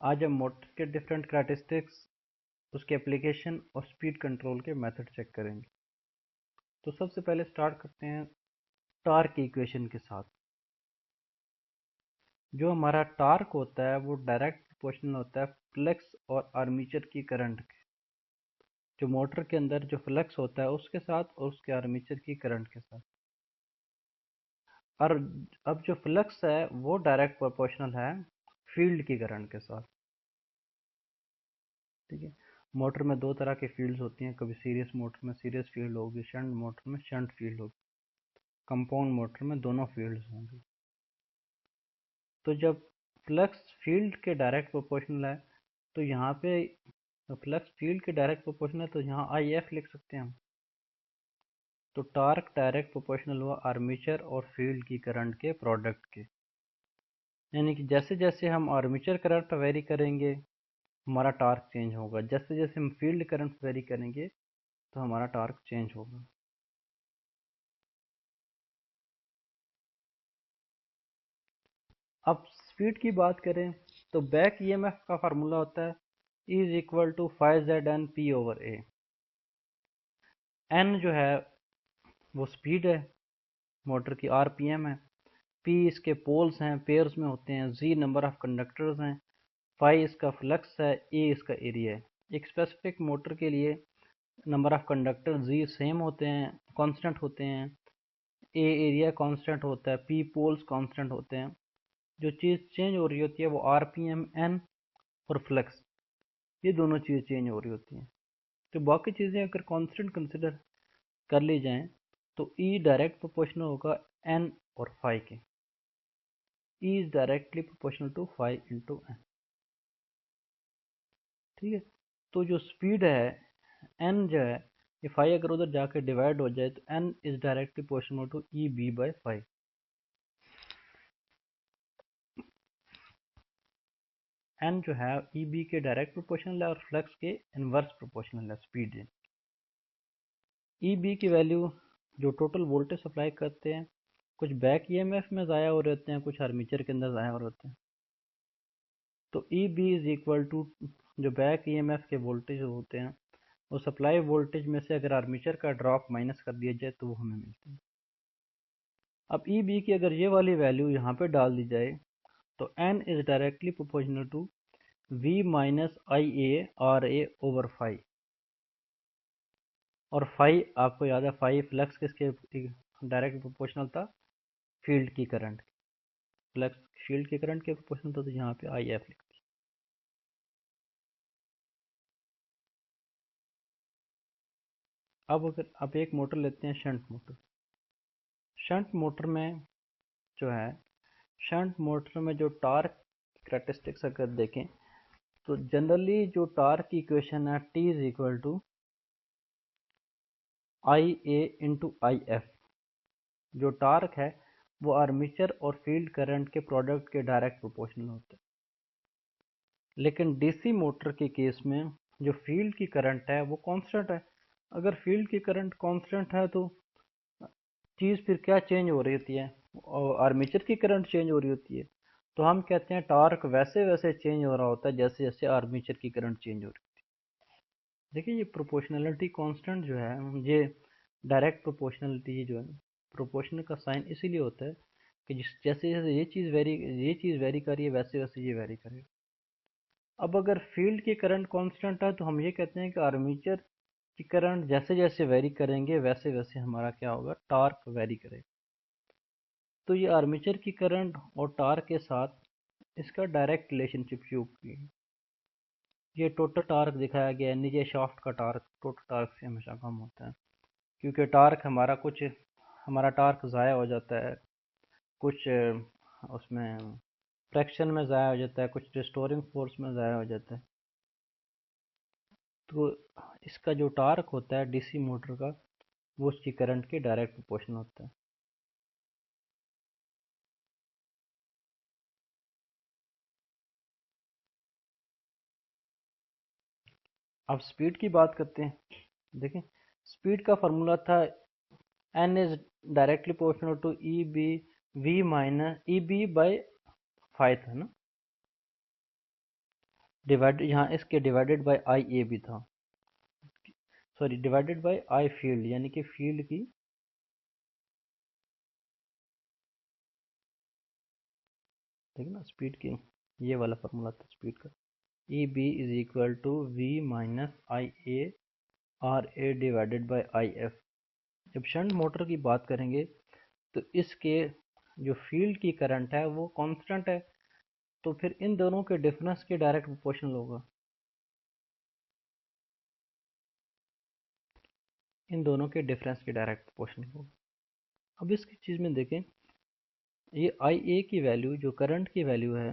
आज हम मोटर के डिफरेंट कैरेक्टरिस्टिक्स, उसके एप्लीकेशन और स्पीड कंट्रोल के मेथड चेक करेंगे। तो सबसे पहले स्टार्ट करते हैं टार्क की इक्वेशन के साथ। जो हमारा टार्क होता है वो डायरेक्ट प्रोपोर्शनल होता है फ्लक्स और आर्मेचर की करंट के। जो मोटर के अंदर जो फ्लक्स होता है उसके साथ और उसके आर्मेचर की करंट के साथ। और अब जो फ्लक्स है वो डायरेक्ट प्रोपोर्शनल है फील्ड की करंट के साथ। ठीक है। मोटर में दो तरह के फील्ड्स होती हैं, कभी सीरीज मोटर में सीरीज फील्ड होगी, शंट मोटर में शंट फील्ड होगी, कंपाउंड मोटर में दोनों फील्ड्स होंगी। तो जब फ्लक्स फील्ड के डायरेक्ट प्रोपोर्शनल है तो यहाँ पे फ्लक्स फील्ड के डायरेक्ट प्रोपोर्शनल है तो यहाँ आई एफ लिख सकते हैं हम। तो टार्क डायरेक्ट प्रोपोर्शनल हुआ आर्मेचर और फील्ड की करंट के प्रोडक्ट के। यानी कि जैसे जैसे हम आर्मेचर करंट वेरी करेंगे हमारा टार्क चेंज होगा, जैसे जैसे हम फील्ड करंट वेरी करेंगे तो हमारा टार्क चेंज होगा। अब स्पीड की बात करें तो बैक ईएमएफ का फार्मूला होता है is equal to 5 P over A. N जो है वो स्पीड है मोटर की, आरपीएम है, पी इसके पोल्स हैं, पेयर्स में होते हैं, जी नंबर ऑफ कंडक्टर्स हैं, फाई इसका फ्लक्स है, ए इसका एरिया है। एक स्पेसिफिक मोटर के लिए number of conductor Z same होते हैं, कांस्टेंट होते हैं, ए एरिया कांस्टेंट होता है, पी पोल्स कांस्टेंट होते हैं। जो चीज़ चेंज हो रही होती है वो आरपीएम, एन और फ्लक्स, ये दोनों चीज़ चेंज हो रही होती हैं। तो बाकी चीज़ें अगर कांस्टेंट कंसिडर कर ली जाएं तो ई डायरेक्ट प्रोपोर्शनल होगा एन और फाई के। E is directly proportional to phi into N. ठीक है। तो जो स्पीड है एन जो है ये फाई अगर उधर जाके डिवाइड हो जाए तो N is directly proportional to E B by phi. N जो है ई बी के डायरेक्ट प्रोपोर्शनल है और फ्लक्स के इनवर्स प्रोपोर्शनल है स्पीड। ई बी की वैल्यू जो टोटल वोल्टेज सप्लाई करते हैं, कुछ बैक ईएमएफ में ज़ाया हो रहे होते हैं, कुछ आर्मेचर के अंदर ज़ाया हो रहे होते हैं। तो E B is equal to जो बैक ईएमएफ के वोल्टेज होते हैं वो सप्लाई वोल्टेज में से अगर आर्मेचर का ड्रॉप माइनस कर दिया जाए तो वो हमें मिलते हैं। अब ई बी की अगर ये वाली वैल्यू यहाँ पे डाल दी जाए तो N is directly proportional to V minus I A R A over phi. और फाई आपको याद है, फाई फ्लक्स किसके डायरेक्ट प्रोपोर्शनल था, फील्ड की करंट। फ्लक्स फील्ड के करंट के प्रोपोर्शनल था तो यहाँ पे आई एफ लिख दी। अब अगर आप एक मोटर लेते हैं शंट मोटर, शंट मोटर में जो है, शंट मोटर में जो टार्क कैरेक्टरिस्टिक्स अगर देखें तो जनरली जो टार्क की इक्वेशन है T is equal to I A into I F. जो टार्क है वो आर्मेचर और फील्ड करंट के प्रोडक्ट के डायरेक्ट प्रोपोर्शनल होता है। लेकिन डीसी मोटर के केस में जो फील्ड की करंट है वो कांस्टेंट है। अगर फील्ड की करंट कांस्टेंट है तो चीज़ फिर क्या चेंज हो रही होती है, और आर्मेचर की करंट चेंज हो रही होती है। तो हम कहते हैं टार्क वैसे वैसे चेंज हो रहा होता है जैसे जैसे आर्मेचर की करंट चेंज हो रही है। देखिए ये प्रोपोर्शनलिटी कांस्टेंट जो है, ये डायरेक्ट प्रोपोर्शनलिटी जो है, प्रोपोर्शनल का साइन इसीलिए होता है कि जिस जैसे जैसे ये चीज़ वेरी कर रही है वैसे वैसे ये वेरी करेगा। अब अगर फील्ड की करंट कांस्टेंट है तो हम ये कहते हैं कि आर्मेचर की करंट जैसे जैसे वेरी करेंगे वैसे वैसे हमारा क्या होगा, टार्क वेरी करेगा। तो ये आर्मेचर की करंट और टार्क के साथ इसका डायरेक्ट रिलेशनशिप शो की। ये टोटल टार्क दिखाया गया है, नीचे शाफ्ट का टार्क टोटल टार्क से हमेशा कम होता है, क्योंकि टार्क हमारा टार्क ज़ाया हो जाता है, कुछ उसमें फ्रैक्शन में ज़ाया हो जाता है, कुछ रिस्टोरिंग फोर्स में ज़ाया हो जाता है। तो इसका जो टार्क होता है डीसी मोटर का वो उसकी करंट के डायरेक्ट प्रोपोर्शनल होता है। अब स्पीड की बात करते हैं। देखें स्पीड का फार्मूला था N is directly proportional to E B V minus E B by five था ना। डिवाइड, यहाँ इसके डिवाइडेड बाय आई ए भी था, sorry divided by I field, यानी कि फील्ड की, ठीक है ना, स्पीड की, ये वाला फार्मूला था स्पीड का, E B is equal to V minus I A R A divided by I F. जब शंट मोटर की बात करेंगे तो इसके जो फील्ड की करंट है वो कांस्टेंट है, तो फिर इन दोनों के डिफरेंस के डायरेक्ट प्रोपोर्शनल होगा, इन दोनों के डिफरेंस के डायरेक्ट प्रोपोर्शनल होगा। अब इसकी चीज़ में देखें, ये आई ए की वैल्यू जो करंट की वैल्यू है,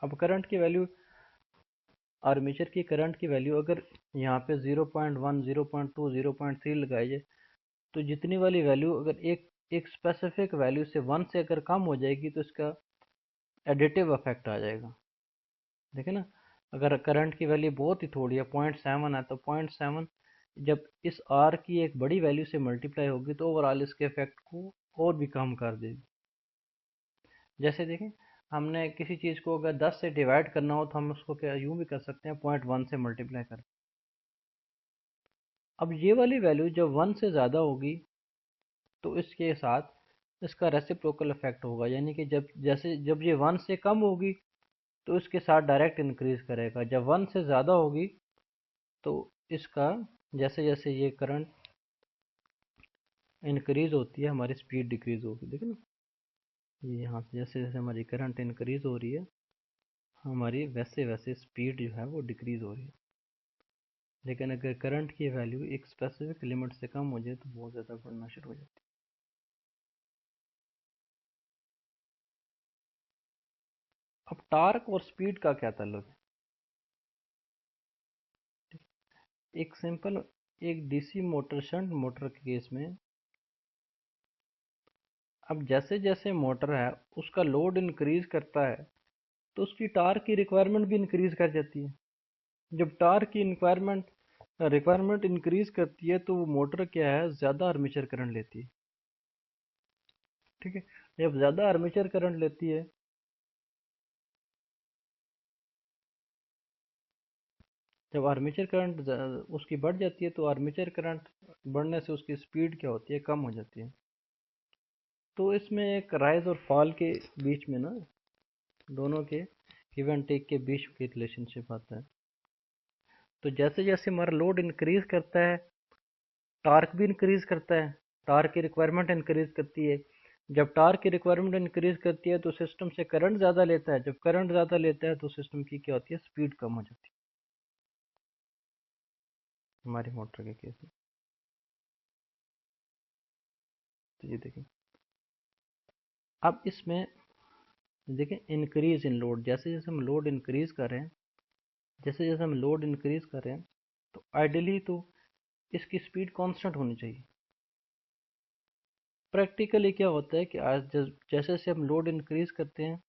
अब करंट की वैल्यू, आर्मेचर की करंट की वैल्यू अगर यहाँ पे 0.1 0.2 0.3 लगाई जाए, तो जितनी वाली वैल्यू अगर एक स्पेसिफिक वैल्यू से 1 से अगर कम हो जाएगी तो इसका एडिटिव इफेक्ट आ जाएगा। देखें ना, अगर करंट की वैल्यू बहुत ही थोड़ी है, 0.7 है, तो 0.7 जब इस आर की एक बड़ी वैल्यू से मल्टीप्लाई होगी तो ओवरऑल इसके इफेक्ट को और भी कम कर देगी। जैसे देखें, हमने किसी चीज़ को अगर 10 से डिवाइड करना हो तो हम उसको क्या यूँ भी कर सकते हैं, 0.1 से मल्टीप्लाई कर। अब ये वाली वैल्यू जब 1 से ज़्यादा होगी तो इसके साथ इसका रेसिप्रोकल इफेक्ट होगा, यानी कि जब ये 1 से कम होगी तो इसके साथ डायरेक्ट इंक्रीज करेगा, जब 1 से ज़्यादा होगी तो इसका, जैसे जैसे ये करंट इंक्रीज होती है हमारी स्पीड डिक्रीज होगी। देखो ना, ये यहाँ से जैसे जैसे हमारी करंट इंक्रीज हो रही है हमारी, वैसे वैसे स्पीड जो है वो डिक्रीज हो रही है। लेकिन अगर करंट की वैल्यू एक स्पेसिफिक लिमिट से कम हो जाए तो बहुत ज़्यादा बढ़ना शुरू हो जाती है। अब टार्क और स्पीड का क्या ताल्लुक है? एक सिंपल, एक डीसी मोटर शंट मोटर के केस में, अब जैसे जैसे मोटर है उसका लोड इंक्रीज करता है तो उसकी टार्क की रिक्वायरमेंट भी इंक्रीज कर जाती है। जब टार्क की रिक्वायरमेंट इंक्रीज करती है तो वो मोटर क्या है, ज़्यादा आर्मेचर करंट लेती है। ठीक है, जब ज़्यादा आर्मेचर करंट लेती है, जब आर्मेचर करंट उसकी बढ़ जाती है तो आर्मेचर करंट बढ़ने से उसकी स्पीड क्या होती है, कम हो जाती है। तो इसमें एक राइज और फॉल के बीच में ना, दोनों के गिव एंड टेक के बीच की रिलेशनशिप आता है। तो जैसे जैसे हमारा लोड इंक्रीज करता है टार्क भी इंक्रीज करता है, टार्क की रिक्वायरमेंट इंक्रीज करती है। जब टार्क की रिक्वायरमेंट इंक्रीज करती है तो सिस्टम से करंट ज़्यादा लेता है, जब करंट ज़्यादा लेता है तो सिस्टम की क्या होती है, स्पीड कम हो जाती है हमारी मोटर के केस में। तो ये देखें, अब इसमें देखें इंक्रीज इन लोड, जैसे जैसे हम लोड इंक्रीज कर रहे हैं, जैसे जैसे हम लोड इंक्रीज कर रहे हैं तो आइडियली तो इसकी स्पीड कांस्टेंट होनी चाहिए। प्रैक्टिकली क्या होता है कि आज जैसे जैसे हम लोड इंक्रीज करते हैं,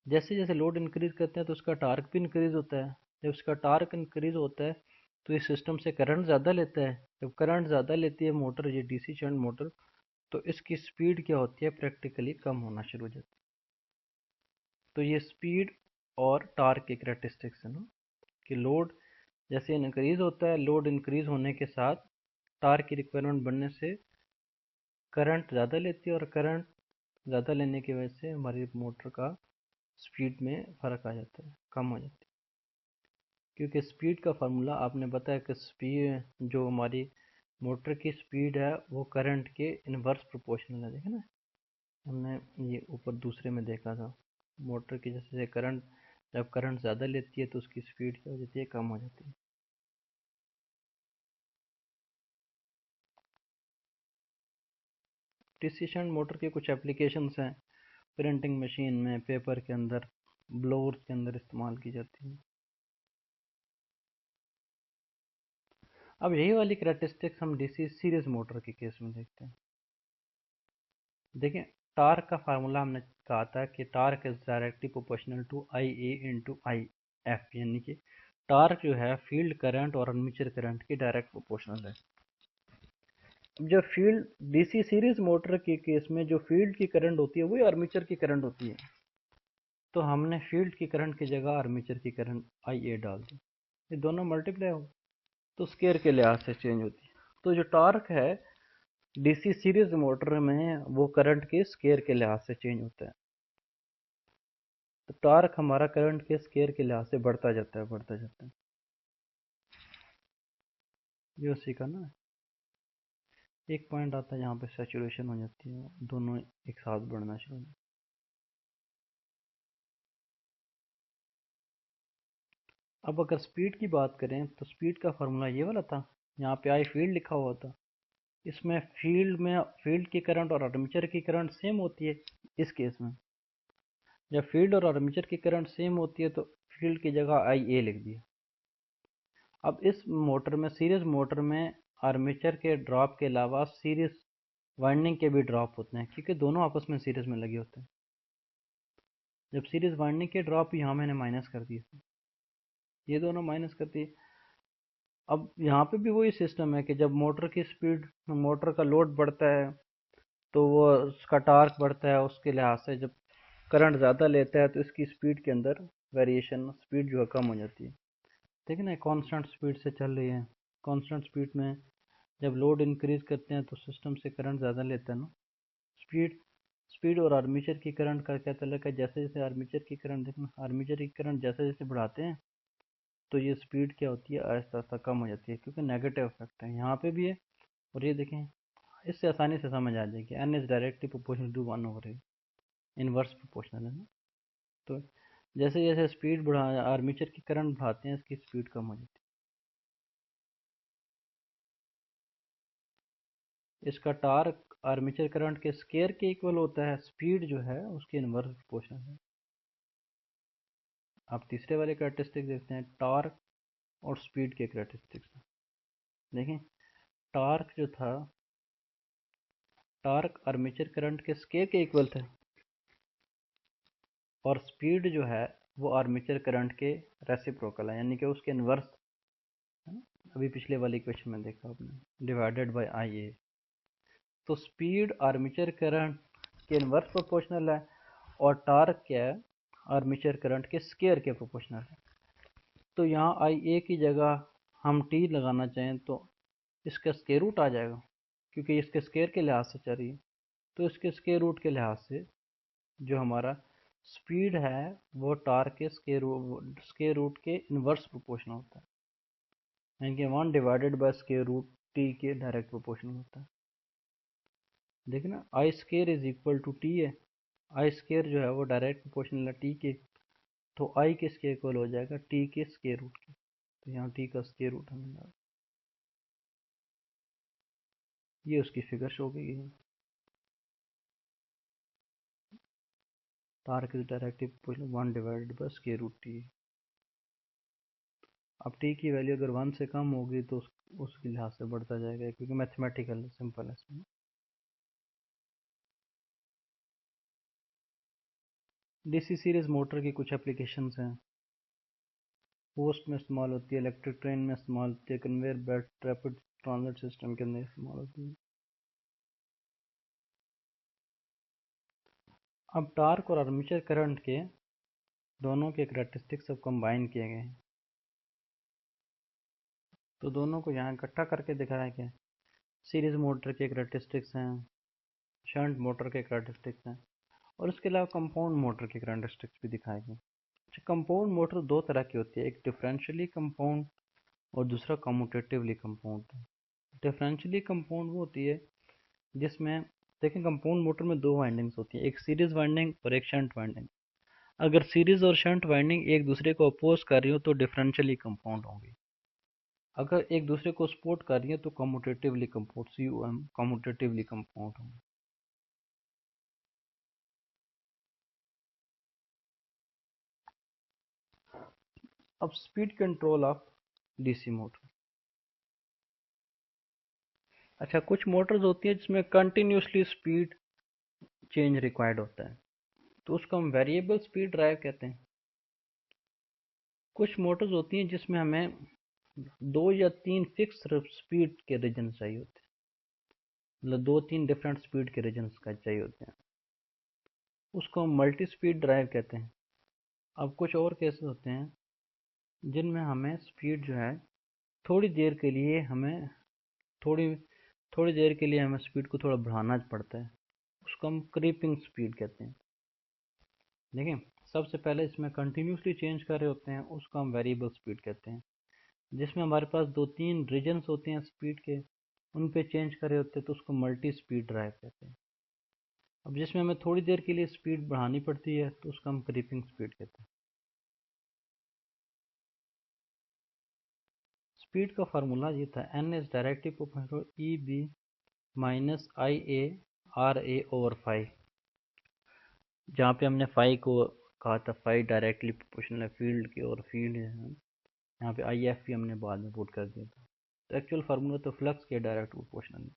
जैसे जैसे लोड इंक्रीज करते हैं तो उसका टार्क भी इंक्रीज होता है। जब उसका टार्क इंक्रीज होता है तो इस सिस्टम से करंट ज़्यादा लेता है, जब करंट ज़्यादा लेती है मोटर, ये डीसी शंट मोटर, तो इसकी स्पीड क्या होती है, प्रैक्टिकली कम होना शुरू हो जाती है। तो ये स्पीड और टार्क के करेक्टरिस्टिक्स है ना, कि लोड जैसे इंक्रीज होता है, लोड इंक्रीज होने के साथ टार्क की रिक्वायरमेंट बढ़ने से करंट ज़्यादा लेती है, और करंट ज़्यादा लेने की वजह से हमारी मोटर का स्पीड में फ़र्क आ जाता है, कम हो जाती है। क्योंकि स्पीड का फार्मूला आपने बताया कि स्पीड, जो हमारी मोटर की स्पीड है वो करंट के इनवर्स प्रोपोर्शनल है। देखे ना, हमने ये ऊपर दूसरे में देखा था, मोटर की जैसे करंट, जब करंट ज़्यादा लेती है तो उसकी स्पीड क्या हो जाती है, कम हो जाती है। डीसी शंट मोटर के कुछ एप्लीकेशंस हैं, प्रिंटिंग मशीन में, पेपर के अंदर, ब्लोअर्स के अंदर इस्तेमाल की जाती है। अब यही वाली करेक्टरिस्टिक्स हम डीसी सीरीज मोटर के केस में देखते हैं। देखें, टार्क का फार्मूला हमने कहा था कि torque is directly proportional to I A into I F, यानी कि टार्क जो है फील्ड करंट और आर्मेचर करंट की डायरेक्ट प्रोपोर्शनल है। जब फील्ड डीसी सीरीज मोटर के केस में जो फील्ड की करंट होती है वही आर्मेचर की करंट होती है। तो हमने फील्ड की करंट की जगह आर्मेचर की करंट IA डाल दी, ये दोनों मल्टीप्लाई हो तो स्केयर के लिहाज से चेंज होती है। तो जो टॉर्क है डीसी सीरीज मोटर में वो करंट के स्केयर के लिहाज से चेंज होता है। तो टॉर्क हमारा करंट के स्केयर के लिहाज से बढ़ता जाता है। ये उसी का ना एक पॉइंट आता है जहाँ पे सैचुरेशन हो जाती है, दोनों एक साथ बढ़ना शुरू हो जाते हैं। अब अगर स्पीड की बात करें तो स्पीड का फार्मूला ये वाला था, यहाँ पे आई फील्ड लिखा हुआ था। इसमें फील्ड की करंट और आर्मेचर की करंट सेम होती है। इस केस में जब फील्ड और आर्मेचर की करंट सेम होती है तो फील्ड की जगह IA लिख दिया। अब इस मोटर में सीरीज मोटर में आर्मेचर के ड्रॉप के अलावा सीरीज वाइंडिंग के भी ड्रॉप होते हैं, क्योंकि दोनों आपस में सीरीज में लगे होते हैं। जब सीरीज वाइंडिंग के ड्रॉप यहाँ मैंने माइनस कर दिए, ये दोनों माइनस कर दिए। अब यहाँ पे भी वही सिस्टम है कि जब मोटर की स्पीड, मोटर का लोड बढ़ता है तो वो उसका टार्क बढ़ता है, उसके लिहाज से जब करंट ज़्यादा लेता है तो इसकी स्पीड के अंदर वेरिएशन, स्पीड जो है कम हो जाती है। देखिए ना, कांस्टेंट स्पीड से चल रही है, कांस्टेंट स्पीड में जब लोड इंक्रीज करते हैं तो सिस्टम से करंट ज़्यादा लेता है ना। स्पीड स्पीड और आर्मेचर की करंट का क्या तल्लुक है, जैसे जैसे आर्मेचर की करंट, देखना आर्मेचर की करंट जैसे जैसे बढ़ाते हैं तो ये स्पीड क्या होती है, आहिस्ता आहिस्ता कम हो जाती है, क्योंकि नेगेटिव इफेक्ट है यहाँ पे भी है। और ये देखें, इससे आसानी से समझ आ जाएगी, N is directly proportional to 1/, inverse proportional है ना। तो जैसे जैसे स्पीड बढ़ा, आर्मेचर की करंट बढ़ाते हैं, इसकी स्पीड कम हो जाती है। इसका टार्क आर्मेचर करंट के स्केयर के इक्वल होता है, स्पीड जो है उसके इनवर्स प्रोपोर्शनल है। आप तीसरे वाले कैरेक्टरिस्टिक देखते हैं, टॉर्क और स्पीड के कैरेक्टरिस्टिक्स। देखें, टॉर्क जो था, टॉर्क आर्मेचर करंट के स्केयर के इक्वल था, और स्पीड जो है वो आर्मेचर करंट के रेसिप्रोकल है, यानी कि उसके इनवर्स है ना? अभी पिछले वाले इक्वेशन में देखा आपने, डिवाइडेड बाय IA। तो स्पीड आर्मेचर करंट के इनवर्स प्रोपोर्शनल है और टार्क क्या है, आर्मेचर करंट के स्केयर के प्रोपोर्शनल है। तो यहाँ IA की जगह हम T लगाना चाहें तो इसका स्केयर रूट आ जाएगा, क्योंकि इसके स्केयर के लिहाज से चल रही है। तो इसके स्केयर रूट के लिहाज से जो हमारा स्पीड है वो टार्क के स्केयर रूट के इनवर्स प्रोपोर्शनल होता है, यानी कि 1 divided by square root T के डायरेक्ट प्रोपोर्शनल होता है। देखिए ना, I square is equal to T है, आई स्केयर जो है वो डायरेक्ट प्रोपोर्शनल है T के, तो आई किसके इक्वल हो जाएगा, T के स्केयर रूट के। तो यहाँ T का स्केयर रूट हमें मिला, ये उसकी फिगर शो की गई है। Torque is directly proportional 1 divided by square root T। अब T की वैल्यू अगर 1 से कम होगी तो उसके लिहाज से बढ़ता जाएगा, क्योंकि मैथमेटिकल सिंपल है इसमें। डीसी सीरीज मोटर की कुछ एप्लीकेशंस हैं, पोस्ट में इस्तेमाल होती है, इलेक्ट्रिक ट्रेन में इस्तेमाल होती है, conveyor belt rapid transit system के अंदर इस्तेमाल होती है। अब टार्क और आर्मेचर करंट के दोनों के करैक्टरिस्टिक्स सब कंबाइन किए गए हैं, तो दोनों को यहाँ इकट्ठा करके दिखाया गया है। सीरीज मोटर के करैक्टरिस्टिक्स हैं, शंट मोटर के करैक्टरिस्टिक्स हैं, और उसके अलावा कंपाउंड मोटर के करैक्टरिस्टिक्स भी दिखाए गए। कंपाउंड मोटर दो तरह की होती है, एक डिफरेंशियली कंपाउंड और दूसरा कम्यूटेटिवली कंपाउंड। डिफरेंशियली कंपाउंड वो होती है जिसमें, देखें, कंपाउंड मोटर में दो वाइंडिंग्स होती हैं, एक सीरीज वाइंडिंग और एक शंट वाइंडिंग। अगर सीरीज और शंट वाइंडिंग एक दूसरे को अपोज कर रही हो तो डिफरेंशियली कंपाउंड होंगी, अगर एक दूसरे को सपोर्ट कर रही है तो कम्यूटेटिवली कंपाउंड, COM कम्यूटेटिवली कंपाउंड होंगे। अब speed control of DC motor. अच्छा, कुछ मोटर्स होती है जिसमें कंटिन्यूसली स्पीड चेंज रिक्वायर्ड होता है, तो उसको हम वेरिएबल स्पीड ड्राइव कहते हैं। कुछ मोटर्स होती हैं जिसमें हमें 2 या 3 फिक्स स्पीड के रीजन चाहिए होते हैं, मतलब 2-3 डिफरेंट स्पीड के रीजन का चाहिए होते हैं, उसको हम मल्टी स्पीड ड्राइव कहते हैं। अब कुछ और केसेस होते हैं जिनमें हमें स्पीड जो है थोड़ी देर के लिए हमें थोड़ी थोड़ी देर के लिए हमें स्पीड को थोड़ा बढ़ाना पड़ता है, उसको हम क्रीपिंग स्पीड कहते हैं। देखिए, सबसे पहले इसमें कंटिन्यूसली चेंज कर रहे होते हैं, उसको हम वेरिएबल स्पीड कहते हैं। जिसमें हमारे पास 2-3 रीजन्स होते हैं स्पीड के, उन पे चेंज कर रहे होते हैं तो उसको मल्टी स्पीड ड्राइव कहते हैं। अब जिसमें हमें थोड़ी देर के लिए स्पीड बढ़ानी पड़ती है तो उसको हम क्रीपिंग स्पीड कहते हैं। स्पीड का फार्मूला ये था, n is directly proportional E B minus I A R A over 5, जहाँ पे हमने फाई को कहा था फाई डायरेक्टली प्रोपोर्शनल है फील्ड की, और फील्ड है यहाँ पे आई एफ भी हमने बाद में पुट कर दिया था। तो एक्चुअल फार्मूला तो फ्लक्स के डायरेक्ट प्रोपोर्शनल है,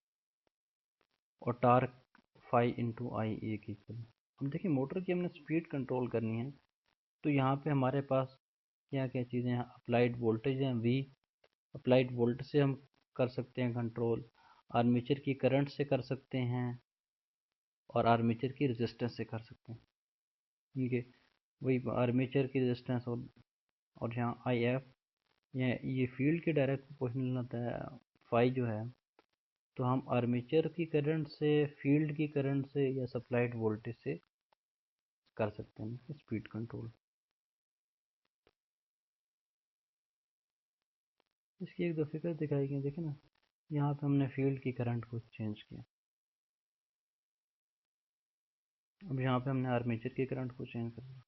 और टार्क फाई इंटू आई ए की इक्वल। अब देखिए, मोटर की हमने स्पीड कंट्रोल करनी है तो यहाँ पे हमारे पास क्या क्या चीज़ें हैं, अप्लाइड वोल्टेज हैं वी, अप्लाइड वोल्टेज से हम कर सकते हैं कंट्रोल, आर्मेचर की करंट से कर सकते हैं, और आर्मेचर की रेजिस्टेंस से कर सकते हैं। ठीक है, वही आर्मेचर की रेजिस्टेंस, और यहाँ आई एफ ये फील्ड के डायरेक्ट प्रोपोर्शनल होता है, फाई जो है, तो हम आर्मेचर की करंट से, फील्ड की करंट से, या सप्लाइड वोल्टेज से कर सकते हैं स्पीड कंट्रोल। इसकी एक दो फिगर दिखाई गई, देखे ना, यहाँ पे हमने फील्ड की करंट को चेंज किया, अब यहाँ पे हमने आर्मेचर की करंट को चेंज कर दिया।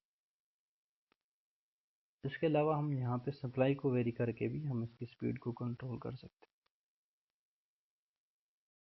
इसके अलावा हम यहाँ पे सप्लाई को वेरी करके भी हम इसकी स्पीड को कंट्रोल कर सकते हैं।